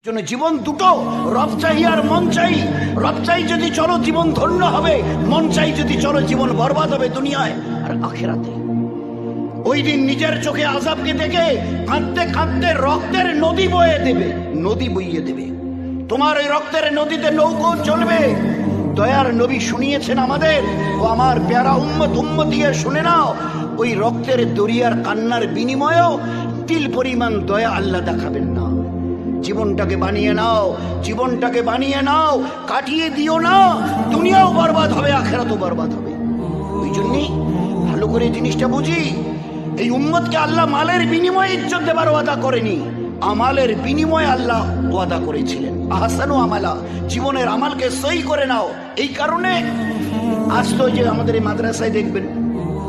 জন্য জীবন দুটো, রব চাই আর মন চাই। রব চাই যদি চলো জীবন ধন্য হবে, মন চাই যদি চলো জীবন বরবাদ হবে দুনিয়ায় আর আখিরাতে। ওই দিন নিজের চোখে আযাবকে দেখে কাঁদতে কাঁদতে রক্তের নদী বয়ে দেবে, নদী বইয়ে দেবে। তোমার ওই রক্তের নদীতে নৌকো চলবে। দয়ার নবী শুনিয়েছেন আমাদের, ও আমার প্যারা উম্মত দিয়ে শুনে নাও, ওই রক্তের দরিয়ার কান্নার বিনিময়েও তিল পরিমাণ দয়া আল্লাহ দেখাবেন না। জীবনটাকে বানিয়ে নাও, জীবনটাকে বানিয়ে নাও, কাটিয়ে দিও না। দুনিয়াও বরবাদ হবে, আখিরাতও বরবাদ হবে। ওই জন্যই ভালো করে জিনিসটা বুঝি, এই উম্মতকে আল্লাহ মালের বিনিময়ে ইজ্জত দেবার ওয়াদা করেনি, আমালের বিনিময়ে আল্লাহ ওয়াদা করেছিলেন। আহসানু আমালা, জীবনের আমালকে সহি করে নাও। এই কারণে আজ তো যে আমাদের এই মাদ্রাসায় দেখবেন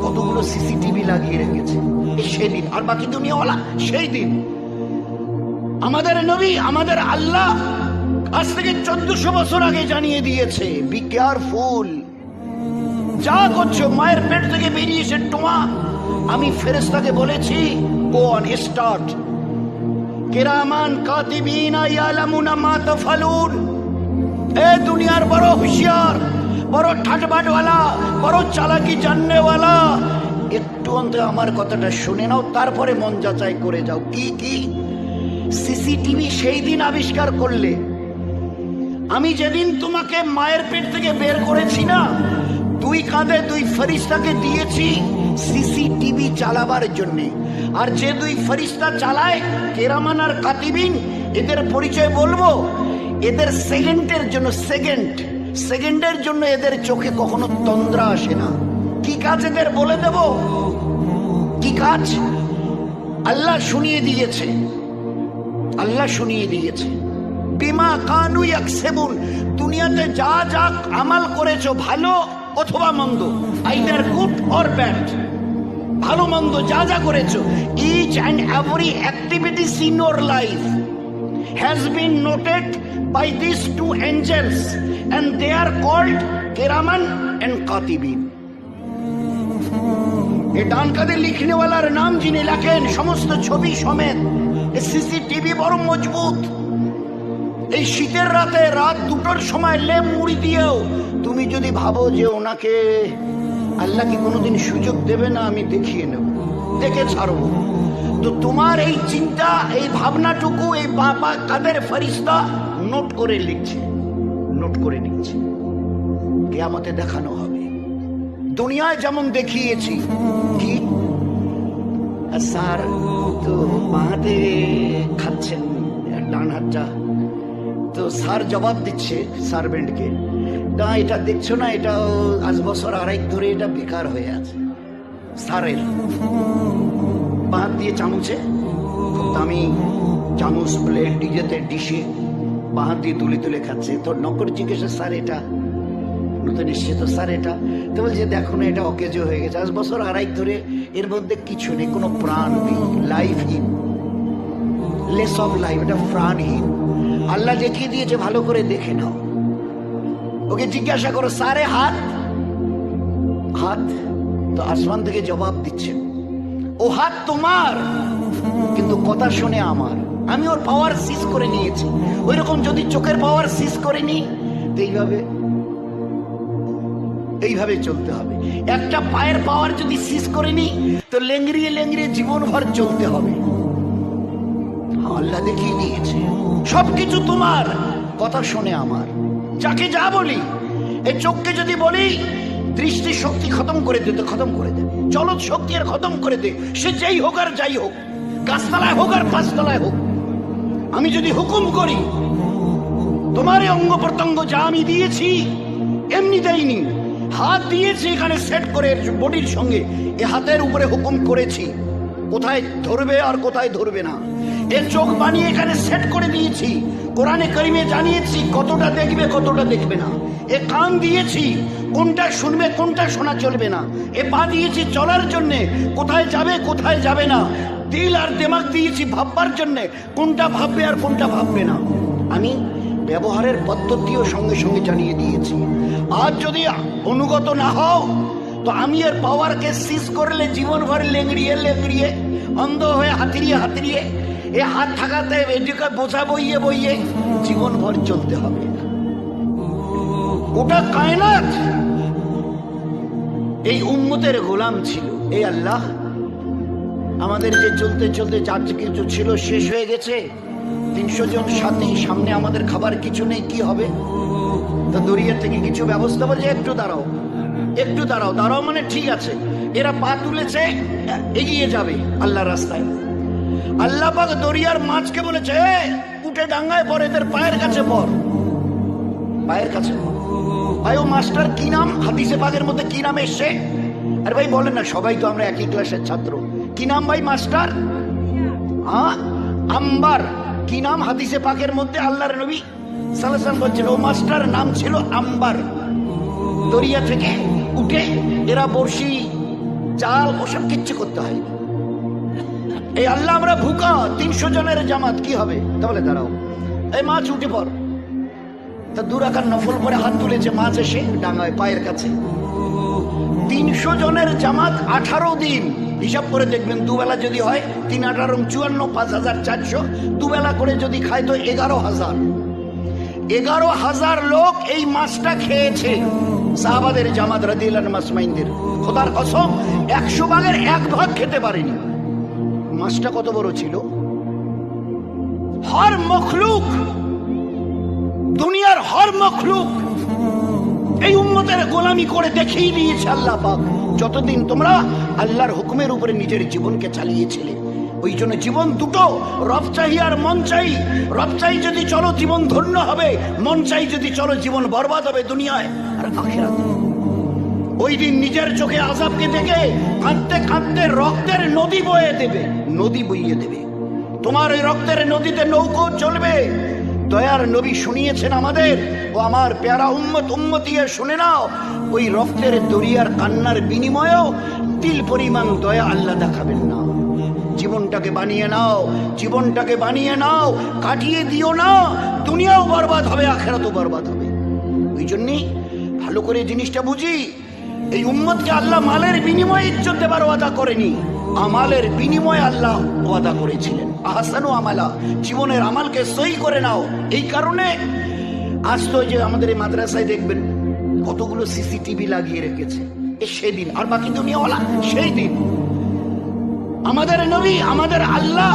কতগুলো সিসিটিভি লাগিয়ে রেখেছে, সেদিন আর বাকি দুনিয়াওয়ালা সেই দিন। আমাদের নবী, আমাদের আল্লাহ আজ থেকে 1400 বছর আগে জানিয়ে দিয়েছে, বি কেয়ারফুল। যা করছো মায়ের পেট থেকে বেরিয়েছে তোমা, আমি ফেরেশতাকে বলেছি গো অন স্টার্ট। কিরামান কাতিবিনা ইয়ালামুনা মা তাফালুন। এ দুনিয়ার বড় হুঁশিয়ার, বড় ঠাটবাটওয়ালা, বড় চালাকি জাননেওয়ালা, একটু অন্তত আমার কথাটা শুনে নাও, তারপরে মন যাচাই করে যাও। কি কি সিসিটিভি সেই দিন আবিষ্কার করলে? আমি যেদিন তোমাকে মায়ের পেট থেকে বের করেছি না, দুই কাঁধে দুই ফেরেশতাকে দিয়েছি সিসিটিভি চালাবার জন্যে। আর যে দুই ফেরেশতা চালায় কেরামান আর কাতিবিন, এদের পরিচয় বলবো। এদের সেকেন্ডের জন্য, সেকেন্ডের জন্য এদের চোখে কখনো তন্দ্রা আসে না। কি কাজ এদের বলে দেব, কি কাজ আল্লাহ শুনিয়ে দিয়েছে, আল্লাহ শুনিয়ে দিয়েছে। বিমা কানু ইয়াকসিবুন, দুনিয়াতে যা যা আমাল করেছো, ভালো অথবা মন্দ, আইদার গুড অর ব্যাড, ভালো মন্দ যা যা করেছো, each and every activities in your life has been noted by this two angels and they are called কেরামান এন্ড কাতিবিন। এই ডান কাঁধে লিখনেওয়ালার নাম যিনি লেখেন সমস্ত ছবি সমেত, সিসিটিভি বড় মজবুত। এই শীতের রাতে রাত 2টোর সময় লেপ মুড়ি দিয়েও তুমি যদি ভাবো যে ওনাকে আল্লাহ কি কোনোদিন সুযোগ দেবে না, আমি দেখিয়ে নেব, দেখে ছাড়বো, তো তোমার এই চিন্তা, এই ভাবনাটুকু এই বাবা কাদের ফেরেশতা নোট করে লিখছে, নোট করে নিচ্ছে। কিয়ামতে দেখানো হবে। দুনিয়ায় যেমন দেখিয়েছি, কি স্যার তো বাঁহাতে খাচ্ছেন, ডান হাতটা, তো স্যার জবাব দিচ্ছে সার্ভেন্টকে, না এটা দেখছো না, এটা আজ বছর 2.5 ধরে এটা বেকার হয়ে আছে। স্যারের বাঁ দিয়ে চামচে, খুব দামি চামচ, প্লেট, ডিজেতে ডিশে বাঁ দিয়ে তুলে তুলে খাচ্ছে। তো নকর জিজ্ঞেস, স্যার এটা নতুন এসছে তো স্যার এটা, তো বলছে দেখো না এটা অকেজ হয়ে গেছে, আজ বছর 2.5 ধরে এর মধ্যে কিছু নেই, কোনো প্রাণ নেই, লাইফহীন, লেস অফ লাইফ, এটা প্রাণহীন। আল্লাহ দেখিয়ে দিয়েছে, ভালো করে দেখে নাও। ওকে জিজ্ঞাসা করো সারে হাত, হাত তো আসমান থেকে জবাব দিচ্ছে, ও হাত তোমার কিন্তু কথা শুনে আমার, আমি ওর পাওয়ার সিজ করে নিয়েছি। ওই রকম যদি চোখের পাওয়ার সিজ করে নি, এইভাবে এইভাবে চলতে হবে। একটা পায়ের পাওয়ার যদি সিজ করে নি, তো লেংড়িয়ে লেংড়িয়ে জীবনভর চলতে হবে। আল্লাহ দেখিয়ে দিয়েছে সবকিছু তোমার, কথা শুনে আমার। যাকে যা বলি, এই চোখকে যদি বলি দৃষ্টি শক্তি খতম করে দে, তো খতম করে দে, চলৎ শক্তি আর খতম করে দে, সে যেই হোক আর যাই হোক, গাছতলায় হোক আর 5 তলায় হোক। আমি যদি হুকুম করি, তোমার এই অঙ্গ প্রত্যঙ্গ যা আমি দিয়েছি এমনি দেয়নি, হাত দিয়েছি এখানে সেট করে বডির সঙ্গে, এ হাতের উপরে হুকুম করেছি কোথায় ধরবে আর কোথায় ধরবে না। এর চোখ বানিয়ে এখানে সেট করে দিয়েছি, কোরআনে কারিমে জানিয়েছি কতটা দেখবে কতটা দেখবে না। এ কান দিয়েছি কোনটা শুনবে কোনটা শোনা চলবে না। এ পা দিয়েছি চলার জন্যে, কোথায় যাবে কোথায় যাবে না। দিল আর দিমাগ দিয়েছি ভাববার জন্যে, কোনটা ভাববে আর কোনটা ভাববে না। আমি ব্যবহারের পদ্ধতিও সঙ্গে সঙ্গে জানিয়ে দিয়েছি। আজ যদি অনুগত না হও, তো আমি এর পাওয়ারকে সিজ করলে জীবনভর লেংড়িয়ে লেংড়িয়ে, অন্ধ হয়ে হাতিরিয়ে হাতিরিয়ে এ হাত থাকাতে এদিকে বোঝা বইয়ে বইয়ে জীবন ভর চলতে হবে। গোটা কায়নাত এই উম্মতের গোলাম ছিল। এই আল্লাহ, আমাদের যে চলতে চলতে যার কিছু ছিল শেষ হয়ে গেছে, 300 জন সাথী, সামনে আমাদের খাবার কিছু নেই, কি হবে? তো দরিয়া থেকে কিছু ব্যবস্থা বলছে, একটু দাঁড়াও, একটু দাঁড়াও। দাঁড়াও মানে ঠিক আছে, এরা পা তুলেছে, এগিয়ে যাবে আল্লাহ রাস্তায়। আল্লাহ পাক দরিয়ার মাছকে বলেছে, উঠে ডাঙ্গায় পর, এদের পায়ের কাছে পর, পায়ের কাছে পর। ভাই ও মাস্টার কি নাম? হাদিসে পাকের মধ্যে কি নাম এসছে? আরে ভাই বলেন না, সবাই তো আমরা একই ক্লাসের ছাত্র। কি নাম ভাই মাস্টার? আম্বার। কি নাম হাদিসে পাকের মধ্যে? আল্লাহর নবী সাল্লাল্লাহু আলাইহি ওয়াসাল্লাম বলছেন ও মাস্টার নাম ছিল আম্বার। দরিয়া থেকে উঠে এরা বড়শি, জাল, ওসব কিচ্ছু করতে হয়। এই আল্লাহ, আমরা ভুকা, 300 জনের জামাত, কি হবে? তাহলে দাঁড়াও, এই মাছ উঠে পড়। তা দুরাকার নফল করে হাত তুলেছে, মাছ এসে ডাঙায় পায়ের কাছে। 300 জনের জামাত 18 দিন, হিসাব করে দেখবেন, দুবেলা যদি হয় 3 18 54, 5400, দুবেলা করে যদি খায় তো 11,000 লোক এই মাছটা খেয়েছে। সাহাবাদের জামাত রাদিয়াল্লাহু আনহুম মাসমাইনদের, খোদার কসম 100 ভাগের 1 ভাগ খেতে পারেনি। মাছটা কত বড় ছিল! হর মখলুক, দুনিয়ার হর মখলুক এই উম্মতের গোলামি করে দেখিয়ে দিয়েছে আল্লাহ পাক। যতদিন তোমরা আল্লাহর হুকুমের উপরে নিজের জীবনকে চালিয়েছিলে, ওই জন্য জীবন দুটো, রব চাই আর মন চাই। রব চাই যদি চলো জীবন ধন্য হবে, মন চাই যদি চলো জীবন বরবাদ হবে দুনিয়ায় আর আখিরাতে। ওই দিন নিজের চোখে আযাবকে দেখে কাঁদতে কাঁদতে রক্তের নদী বয়ে দেবে, নদী বইয়ে দেবে। তোমার ওই রক্তের নদীতে নৌকো চলবে। দয়ার নবী শুনিয়েছেন আমাদের, ও আমার প্যারা উম্মত, উম্মতি শুনে নাও, ওই রক্তের দরিয়ার কান্নার বিনিময়েও তিল পরিমাণ দয়া আল্লাহ দেখাবেন না। জীবনটাকে বানিয়ে নাও, জীবনটাকে বানিয়ে নাও, কাটিয়ে দিও না। দুনিয়াও বরবাদ হবে, আখিরাতও বরবাদ হবে। ওই জন্যই ভালো করে জিনিসটা বুঝি, এই উম্মতকে আল্লাহ মালের বিনিময়ে ইজ্জত দেবার ওয়াদা করেনি, আমালের বিনিময়ে আল্লাহ ওয়াদা করেছিলেন। আহসানু আমালা, জীবনের আমালকে সহি করে নাও। এই কারণে আজ তো যে আমাদের এই মাদ্রাসায় দেখবেন কতগুলো সিসিটিভি লাগিয়ে রেখেছে, সেদিন আর বাকি দুনিয়াওয়ালা সেই দিন। আমাদের নবী, আমাদের আল্লাহ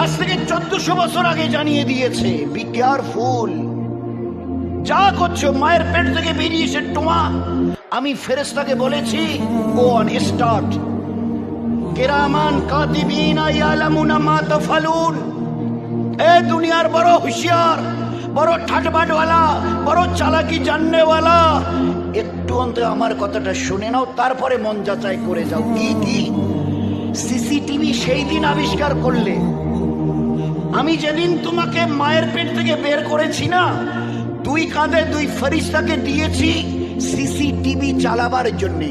আজ থেকে 1400 বছর আগে জানিয়ে দিয়েছে, বি কেয়ারফুল, যা করছো মায়ের পেট থেকে বেরিয়েছে তোমা, আমি ফেরেশতাকে বলেছি গো অন স্টার্ট, কিরামান কাতিবিনা ইয়ালামুনা মা তাফালুন। এ দুনিয়ার বড় হুঁশিয়ার, বড় ঠাটবাটওয়ালা, বড় চালাকি জাননেওয়ালা, একটু অন্তত আমার কথাটা শুনে নাও, তারপরে মন যাচাই করে যাও। কি সিসিটিভি সেই দিন আবিষ্কার করলে? আমি যেদিন তোমাকে মায়ের পেট থেকে বের করেছি না, 2 কাঁধে 2 ফেরেশতাকে দিয়েছি সিসিটিভি চালাবার জন্য।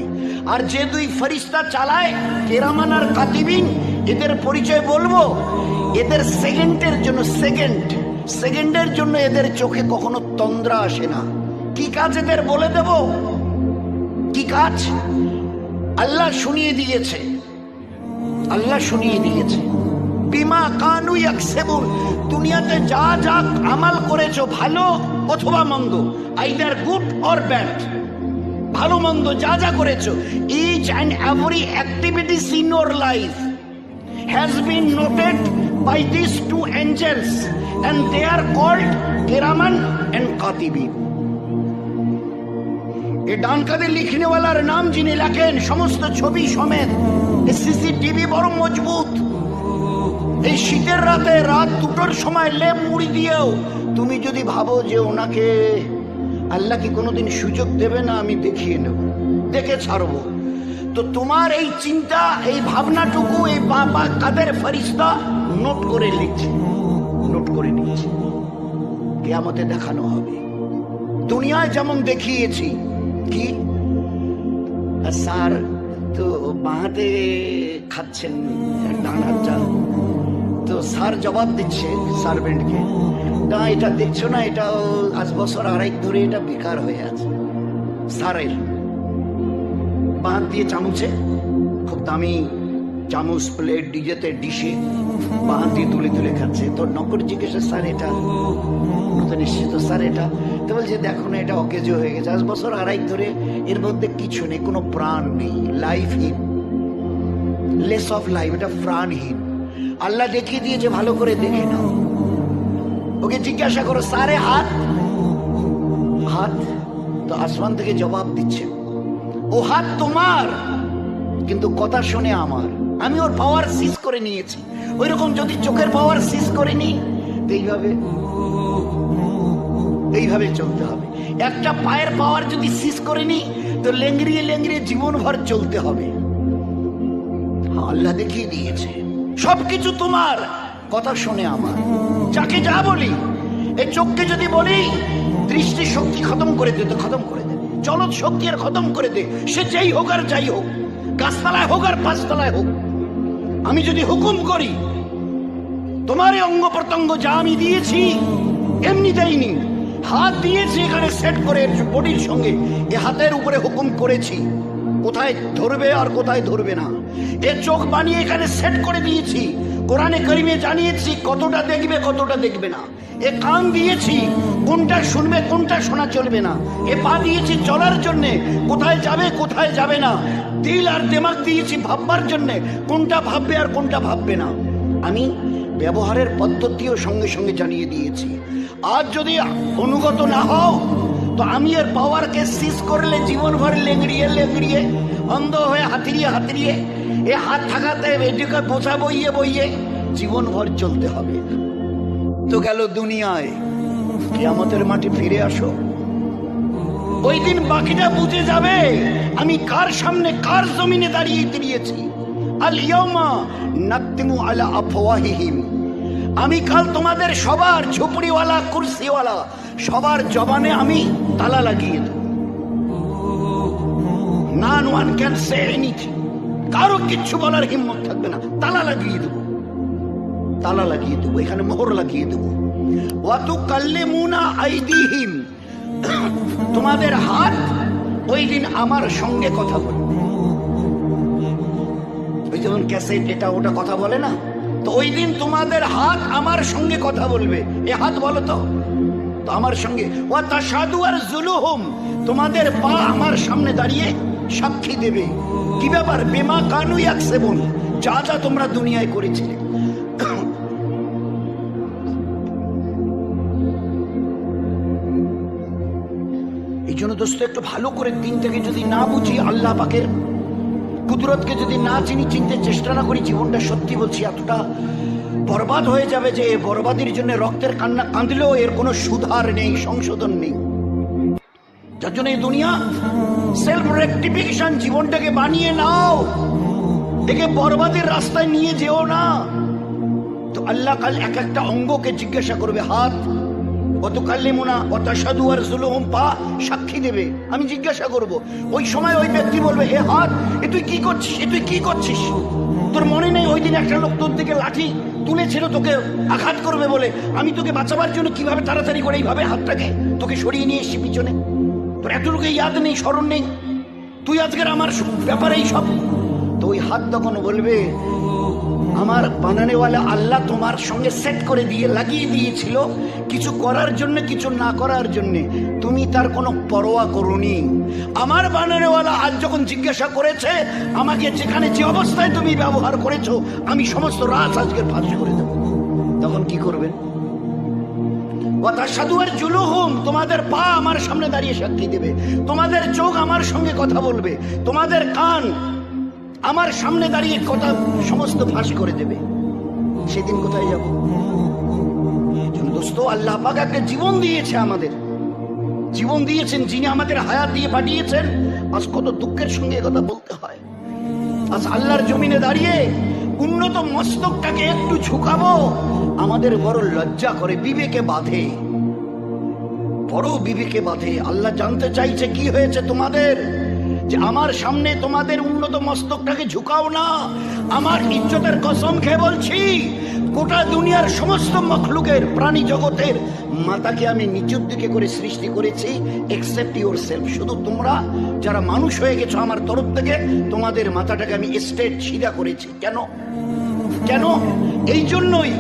আর যে 2 ফেরেশতা চালায়, কেরামান আর কাতিবিন, এদের পরিচয় বলবো। এদের সেকেন্ডের জন্য এদের চোখে কখনো তন্দ্রা আসে না। কি কাজ এদের বলে দেব, কি কাজ আল্লাহ শুনিয়ে দিয়েছে, আল্লাহ শুনিয়ে দিয়েছে। বিমা কানু ইয়াকসিবুন, দুনিয়াতে যা যা আমাল করেছো, ভালো অথবা মন্দ, আইদার গুড অর ব্যাড, ভালো মন্দ যা যা করেছো, each and every activities in your life has been noted by these 2 angels and they are called Kiraman and Katibin. এই ডান কাঁধে লিখনেওয়ালার নাম যিনি লেখেন সমস্ত ছবি সমেত, এই সিসিটিভি বড় মজবুত। এই শীতের রাতে রাত 2টোর সময় লেপ মুড়ি দিয়েও তুমি যদি ভাবো যে ওনাকে আল্লাহ কি কোনোদিন সুযোগ দেবে না, আমি দেখিয়ে নেব, দেখে ছাড়বো, তো তোমার এই চিন্তা, এই ভাবনাটুকু এই বাবা কাদের ফেরেশতা নোট করে লিখছে, নোট করে নিচ্ছে, কিয়ামতে দেখানো হবে। দুনিয়ায় যেমন দেখিয়েছি, কি স্যার তো বাঁহাতে খাচ্ছেন ডান হাতটা, তো স্যার জবাব দিচ্ছে সার্ভেন্টকে, না এটা দেখছো না, এটা আজ বছর 2.5 ধরে এটা বেকার হয়ে আছে। স্যারের বাঁ দিয়ে চামচে খুব দামি চামচ প্লেট ডিজেতে ডিশে বাহাতি তুলে তুলে খাচ্ছে। তোর নকর জিজ্ঞেসে স্যার এটা তো নিশ্চিত স্যার এটা, তো বলছে দেখো না এটা অকেজো হয়ে গেছে, 10 বছর আড়াই ধরে এর মধ্যে কিছু নেই, কোনো প্রাণ নেই, লাইফহীন, লেস অফ লাইফ, এটা প্রাণহীন। আল্লাহ দেখিয়ে দিয়েছে, ভালো করে দেখে নাও। ওকে জিজ্ঞাসা করো সারে হাত হাত, তো আসমান থেকে জবাব দিচ্ছে ও হাত তোমার, কিন্তু কথা শুনে আমার, আমি ওর পাওয়ার সিজ করে নিয়েছি। ওই রকম যদি চোখের পাওয়ার সিজ করে নি, এইভাবে চলতে হবে। একটা পায়ের পাওয়ার যদি সিজ করে নি, তো লেংড়িয়ে লেংড়িয়ে জীবনভর চলতে হবে। আল্লাহ দেখিয়ে দিয়েছে সবকিছু তোমার, কথা শুনে আমার। যাকে যা বলি, এই চোখকে যদি বলি দৃষ্টি শক্তি খতম করে দে, তো খতম করে দে। চলৎ শক্তি আর খতম করে দে, সে যেই হোক আর যাই হোক, গাছতলায় হোক আর পাঁচতলায় হোক। আমি যদি হুকুম করি, তোমার এই অঙ্গ প্রত্যঙ্গ যা আমি দিয়েছি এমনি দেয়নি, হাত দিয়েছি এখানে সেট করে বডির সঙ্গে, এ হাতের উপরে হুকুম করেছি কোথায় ধরবে আর কোথায় ধরবে না। এ চোখ বানিয়ে এখানে সেট করে দিয়েছি, কোরআনে কারিমে জানিয়েছি কতটা দেখবে কতটা দেখবে না। এ কান দিয়েছি কোনটা শুনবে কোনটা শোনা চলবে না। এ পা দিয়েছি চলার জন্য, কোথায় যাবে কোথায় যাবে না। দিল আর দিমাগ দিয়েছি ভাববার জন্য, কোনটা ভাববে আর কোনটা ভাববে না। আমি ব্যবহারের পদ্ধতিও সঙ্গে সঙ্গে জানিয়ে দিয়েছি। আজ যদি অনুগত না হও, তো আমি এর পাওয়ারকে সিজ করলে জীবনভর লেংড়িয়ে লেংড়িয়ে অন্ধ হয়ে হাতিরিয়ে হাতিরিয়ে, এ হাত থাকাতে এদিকে বোঝা বইয়ে বইয়ে জীবনভর চলতে হবে। তো গেল দুনিয়ায়, কিয়ামতের মাঠে ফিরে আসো। ওই দিন বাকিটা বুঝে যাবে আমি কার সামনে কার জমিনে দাঁড়িয়ে দিয়েছি। আল ইয়াউমা নাকতিমু আলা আফওয়াহিহিম, আমি কাল তোমাদের সবার ঝুপড়িওয়ালা কুরসিওয়ালা সবার জবানে আমি তালা লাগিয়ে দেব। নন ওয়ান ক্যান সে এনিথিং, কারো কিচ্ছু বলার হিম্মত থাকবে না। তালা লাগিয়ে দেব, তালা লাগিয়ে দেবো, এখানে মোহর লাগিয়ে দেবো। ওয়াতুকাল্লিমুনা আইদিহিম, তোমাদের হাত ওই দিন আমার সঙ্গে কথা বলবে। ওই যেমন ক্যাসেট এটা ওটা কথা বলে না, তো ওই দিন তোমাদের হাত আমার সঙ্গে কথা বলবে। এ হাত বলো তো আমার সঙ্গে। ওয়া তাশহাদু আরজুলুহুম, তোমাদের পা আমার সামনে দাঁড়িয়ে সাক্ষী দেবে। কি ব্যাপার? বিমা কানু ইয়াকসিবুন, যা যা তোমরা দুনিয়ায় করেছিলে। এই জন্য দোস্ত একটু ভালো করে দিনটাকে যদি না বুঝি, আল্লাহ পাকের কুদরতকে যদি না চিনি, চিনতে চেষ্টা না করি, জীবনটা সত্যি বলছি এতটা বরবাদ হয়ে যাবে যে বরবাদির জন্য রক্তের কান্না কাঁদলেও এর কোনো সুধার নেই, সংশোধন নেই। যার জন্য এই দুনিয়া সেলফ রেকটিফিকেশন, জীবনটাকে বানিয়ে নাও, একে বরবাদের রাস্তায় নিয়ে যেও না। তো আল্লাহ কাল এক একটা অঙ্গকে জিজ্ঞাসা করবে, হাত ওয়াতুকাল্লিমুনা ওয়া তাশহাদু আরজুলুহুম, পা সাক্ষী দেবে। আমি জিজ্ঞাসা করব, ওই সময় ওই ব্যক্তি বলবে, হে হাত, এ তুই কি করছিস, এ তুই কি করছিস? তোর মনে নেই ওই দিন একটা লোক তোর দিকে লাঠি তুলেছিল তোকে আঘাত করবে বলে, আমি তোকে বাঁচাবার জন্য কিভাবে তাড়াতাড়ি করে এইভাবে হাতটাকে তোকে সরিয়ে নিয়ে এসেছি পিছনে? তোর এতটুকু ইয়াদ নেই, স্মরণ নেই? তুই আজকের আমার ব্যাপারে এই সব। তো ওই হাত তখন বলবে, আমার বানানেওয়ালা আল্লাহ তোমার সঙ্গে সেট করে দিয়ে লাগিয়ে দিয়েছিল কিছু করার জন্য কিছু না করার জন্য, তুমি তার কোনো পরোয়া করোনি। আমার বানানেওয়ালা আজ যখন জিজ্ঞাসা করেছে আমাকে, যেখানে যে অবস্থায় তুমি ব্যবহার করেছো, আমি সমস্ত রাত আজকে ফাঁস করে দেব। তখন কি করবেন? ওয়া তাশহাদু আরজুলুহুম, তোমাদের পা আমার সামনে দাঁড়িয়ে সাক্ষী দেবে, তোমাদের চোখ আমার সঙ্গে কথা বলবে, তোমাদের কান আমার সামনে দাঁড়িয়ে কথা সমস্ত ফাঁস করে দেবে। সেদিন কোথায় যাব? দোস্ত, আল্লাহ পাক একটা জীবন দিয়েছে, আমাদের জীবন দিয়েছেন, যিনি আমাদের হায়াত দিয়ে পাঠিয়েছেন। আজ কত দুঃখের সঙ্গে কথা বলতে হয়। আজ আল্লাহর জমিনে দাঁড়িয়ে উন্নত মস্তকটাকে একটু ঝুঁকাবো, আমাদের বড় লজ্জা করে, বিবেকে বাঁধে, বড় বিবেকে বাঁধে। আল্লাহ জানতে চাইছে কি হয়েছে তোমাদের, যে আমার সামনে তোমাদের উন্নত মস্তকটাকে ঝুঁকাও না। আমার ইজ্জতের কসম খেয়ে বলছি, গোটা দুনিয়ার সমস্ত মখলুকের, প্রাণী জগতের মাথাকে আমি নিচের দিকে করে সৃষ্টি করেছি, এক্সেপ্ট ইউর সেলফ। শুধু তোমরা যারা মানুষ হয়ে গেছো আমার তরফ থেকে, তোমাদের মাথাটাকে আমি স্ট্রেট সিধা করেছি। কেন? কেন? এই জন্যই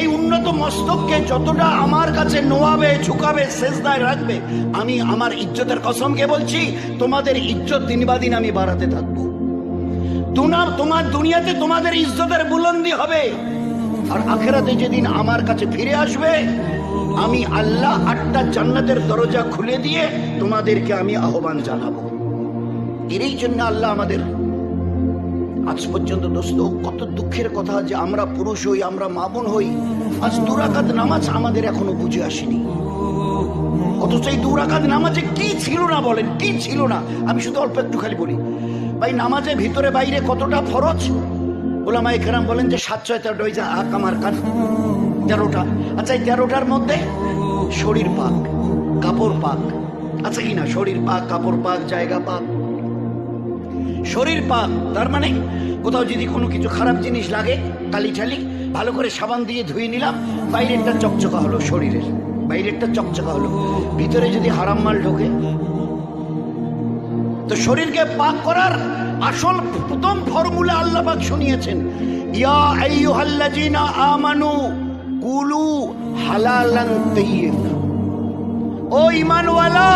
এই উন্নত মস্তককে যতটা আমার কাছে নোয়াবে, ঝুঁকাবে, সেজদায় রাখবে, আমি আমার ইজ্জতের কসমকে বলছি, তোমাদের ইজ্জত দিন বা দিন আমি বাড়াতে থাকবো। তোমার দুনিয়াতে তোমাদের ইজ্জতের বুলন্দি হবে, আর আখেরাতে যেদিন আমার কাছে ফিরে আসবে, আমি আল্লাহ 8টা জান্নাতের দরজা খুলে দিয়ে তোমাদেরকে আমি আহ্বান জানাবো। এরই জন্য আল্লাহ আমাদের আজ পর্যন্ত, দোস্ত, কত দুঃখের কথা যে আমরা পুরুষ হই, আমরা মা বোন হই, আজ 2 রাকাত নামাজ আমাদের এখনো বুঝে আসেনি। অথচ এই 2 রাকাত নামাজে কি ছিল না, বলেন কি ছিল না? আমি শুধু অল্প একটু খালি বলি ভাই, নামাজের ভিতরে বাইরে কতটা ফরজ? ওলামায়ে কেরাম বলেন যে 7-13টা, ওই যে আমার কান 13টা। আচ্ছা, এই 13টার মধ্যে শরীর পাক, কাপড় পাক আছে কিনা? শরীর পাক, কাপড় পাক, জায়গা পাক। শরীর পাক তার মানে কোথাও যদি কোনো কিছু খারাপ জিনিস লাগে, কালি ঠালি, ভালো করে সাবান দিয়ে ধুয়ে নিলাম, বাইরেরটা চকচকা হলো, শরীরের বাইরেরটা চকচকা হলো। ভিতরে যদি হারাম মাল ঢোকে, তো শরীরকে পাক করার আসল প্রথম ফর্মুলা আল্লাহ পাক শুনিয়েছেন, ইয়া আইয়ুহাল্লাযীনা আমানু কুলু হালালান তাইয়্যিব। ও ঈমানওয়ালা,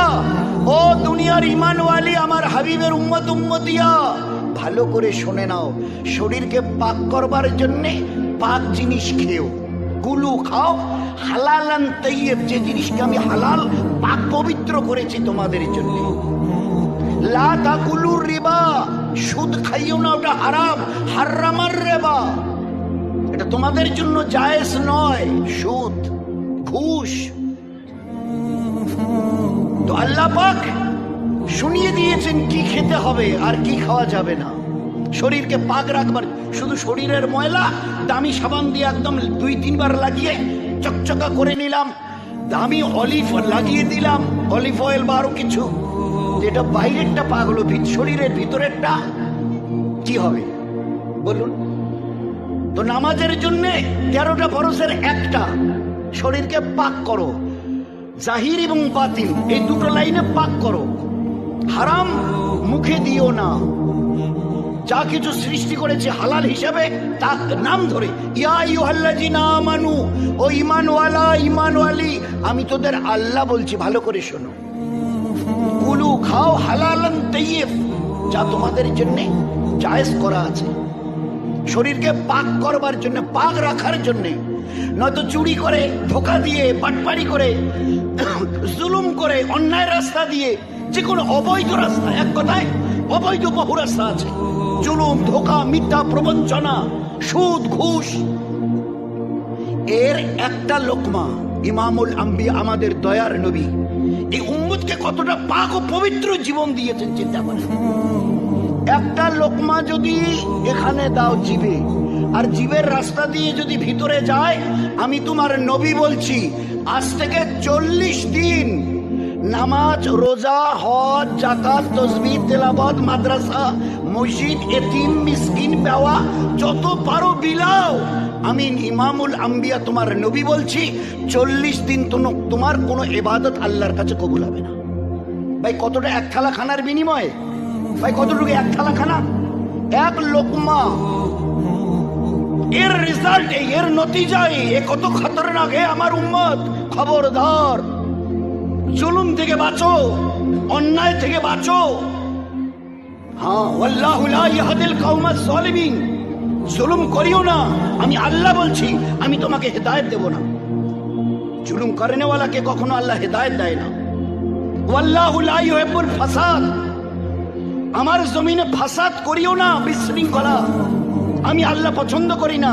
ও দুনিয়ার ঈমানওয়ালি, আমার হাবিবের উম্মত উম্মতিয়া, ভালো করে শুনে নাও, শরীরকে পাক করবার জন্য পাক জিনিস খেও, কুলু খাও, হালালান তাইয়্যিব, যে জিনিসকে আমি হালাল পাক পবিত্র করেছি তোমাদের জন্য। লা তাকুলুর রিবা, সুদ খাইও না, ওটা হারাম, হারামার রিবা, এটা তোমাদের জন্য জায়েজ নয়। সুদ, ঘুষ। তো আল্লাহ পাক শুনিয়ে দিয়েছেন কি খেতে হবে আর কি খাওয়া যাবে না। শরীরকে পাক রাখবার, শুধু শরীরের ময়লা দামি সাবান দিয়ে একদম 2-3 বার লাগিয়ে চকচকা করে নিলাম, দামি অলিভ লাগিয়ে দিলাম, অলিভ অয়েল বা আরো কিছু, যেটা বাইরেরটা পাক হলো, শরীরের ভিতরেরটা কি হবে বলুন? তো নামাজের জন্য 13টা ফরজের একটা, শরীরকে পাক করো, জাহির এবং বাতিন এই 2টো লাইনে পাক করো। হারাম মুখে দিও না, যা কিছু সৃষ্টি করেছে হালাল হিসাবে তার নাম ধরে, ইয়া আইয়ুহাল্লাযীনা আমানু, ও ঈমানওয়ালা, ঈমানওয়ালি, আমি তোদের আল্লাহ বলছি, ভালো করে শোনো। কুলু খাও হালালান তাইয়্যিব, যা তোমাদের জন্য জায়েজ করা আছে, শরীরকে পাক করবার জন্য, পাক রাখার জন্য। নয়তো চুরি করে, ধোঁকা দিয়ে, বাটপারি করে, জুলুম করে, অন্যায় রাস্তা দিয়ে, যে কোনো অবৈধ রাস্তা, এক কথায় অবৈধ বহু রাস্তা আছে, জুলুম, ধোঁকা, মিথ্যা প্রবঞ্চনা, সুদ, ঘুষ। এর একটা লোকমা ইমামুল আম্বিয়া, আমাদের দয়ার নবী, এই উম্মতকে কতটা পাক ও পবিত্র জীবন দিয়েছেন চিন্তা করেন। একটা লোকমা যদি এখানে দাও জিবে, আর জীবের রাস্তা দিয়ে যদি ভিতরে যায়, আমি তোমার নবী বলছি, আজ থেকে 40 দিন নামাজ, রোজা, হজ, যাকাত, তাসবিহ, তেলাওয়াত, মাদ্রাসা, মসজিদ, এতিম, মিসকিন, বেওয়া, যত পারো বিলাও। আমি ইমামুল আম্বিয়া তোমার নবী বলছি, 40 দিন তোমার কোনো ইবাদত আল্লাহর কাছে কবুল হবে না। ভাই কতটা? এক থালা খানার বিনিময়ে, ভাই কতটুকু এক থালা খানা? এক লোকমা। এর রেজাল্ট, এর নতিজায় এ কত খতরনাক। হে আমার উম্মত, খবরদার, জুলুম থেকে বাঁচো, অন্যায় থেকে বাঁচো। হ্যাঁ, ওয়াল্লাহু লা ইয়াহদিল কওমাজ যালিমিন, জুলুম করিও না, আমি আল্লাহ বলছি, আমি তোমাকে হেদায়েত দেব না। জুলুম করেনেওয়ালাকে কখনো আল্লাহ হেদায়েত দেয় না। ওয়াল্লাহু লা ইউহিব্বুল ফাসাদ, আমার জমিনে ফাসাদ করিও না, বিশৃঙ্খলা, আমি আল্লাহ পছন্দ করি না।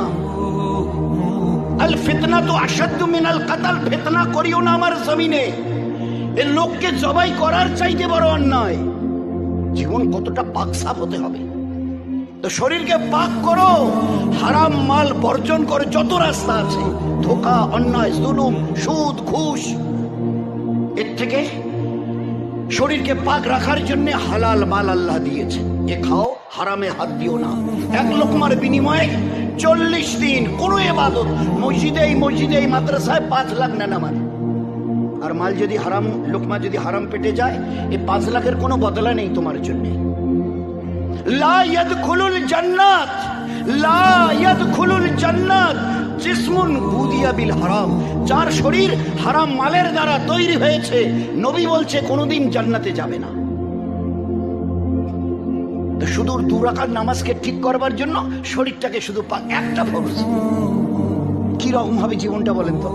আল ফিতনাতু আশাদ্দু মিনাল কাতাল, ফিতনা করিও না আমার জমিনে। এই লোককে জবাই করার চাইতে বড় অন্যায়। জীবন কতটা পাক সাফ হতে হবে। তো শরীরকে পাক করো, হারাম মাল বর্জন করে, যত রাস্তা আছে, ধোঁকা, অন্যায়, জুলুম, সুদ, ঘুষ, এর থেকে শরীরকে পাক রাখার জন্য হালাল মাল আল্লাহ দিয়েছে। এ খাও, হারামে হাত দিও না। এক লোকমার বিনিময়ে 40 দিন কোনো ইবাদত, মসজিদে মাদ্রাসায় 5 লাখ না নামাজ। আর মাল যদি হারাম, লোকমা যদি হারাম পেটে যায়, এই 5 লাখের কোনো বদলা নেই তোমার জন্য। লা ইয়াদখুলুল জান্নাত, লা ইয়াদখুলুল জান্নাত জিসমুন গুদিয়া বিল হারাম, যার শরীর হারাম মালের দ্বারা তৈরি হয়েছে, নবী বলছে কোনোদিন জান্নাতে যাবে না। তো শুধু 2 রাকাত নামাজকে ঠিক করবার জন্য শরীরটাকে শুধু একটা ফরজ। কি রকম হবে জীবনটা বলেন তো?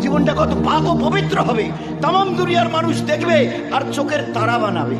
জীবনটা কত পাক ও পবিত্র হবে, তামাম দুনিয়ার মানুষ দেখবে আর চোখের তারা বানাবে।